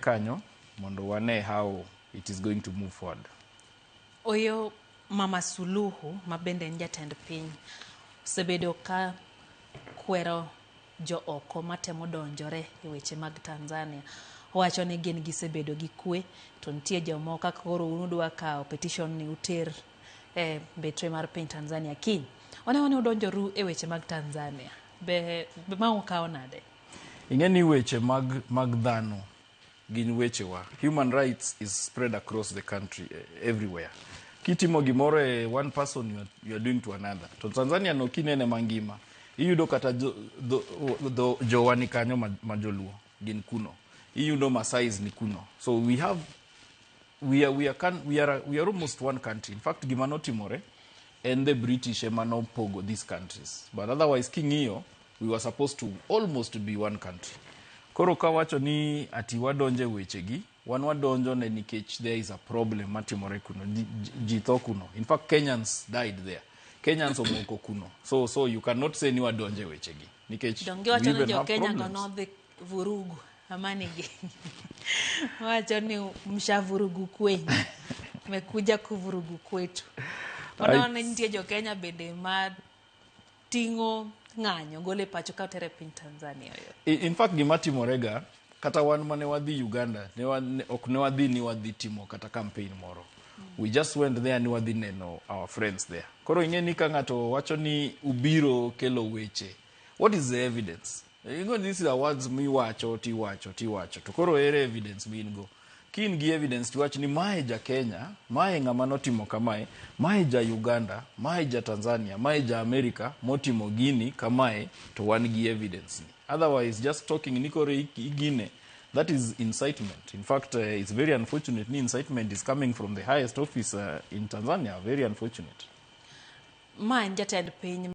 kanyo mondo wane how it is going to move forward. Oyoo, Mama Suluhu mabende en jatend piny osebedo ka kwero jo oko matemo donjore e weche mag Tanzania. Owacho ni gin gisebedo gi kwe, to nitie jomoko kaka koro udwa kawo petition ni uter betre mar piny Tanzania kiny. One udonjoru e weche mag Tanzania. Be ma ukawo nade? Ing'eni weche mag dhano gin wechewa. Human rights is spread across the country, everywhere. Kitimo gimoro e one person, you are doing to another. To Tanzania no kinene mangima. Iyudo kata jowa ni kanyo majoluo gin kuno. Iyudo Masais ni kuno. So we are almost one country. In fact, gimano timore and the British emano pogo these countries. But otherwise, king'iyo, we were supposed to almost be one country. Koro kawacho ni ati wadonje wechegi, wadonjo ne nikech there is a problem matimore kuno, jitho kuno. In fact, Kenyans died there. Kenyans omoko kuno. So you cannot say ni wadonje wechegi. Nikech we even have problems. Vurugu. Amani gengi. Wacho ni mshavurugu kwenyu. Mekuja kuvurugu kwetu. Wanaona nitie jo Kenya bende ma tingo ng'anyo gole pacho ka tere piny Tanzania yo. In fact, gimatimorega kata wan mane wadhi Uganda ok ne wadhi ni wadhi timo kata campaign moro. We just went there ni wadhi neno our friends there. Koro ing'eni ka ng'ato wacho ni ubiro kelo weche. What is the evidence? You know, these are words mi wacho, ti wacho. To koro ere evidence mi ingo. Kin gi evidence ti wacho ni mae ja Kenya, mae ng'ama notimo kamae, mae ja Uganda, mae ja Tanzania, mae ja America, motimo gini kamae, to wan gi evidence ni. Otherwise, just talking ni koro igine, that is incitement. In fact, it's very unfortunate ni incitement is coming from the highest office in Tanzania. Very unfortunate. Ma en jatend piny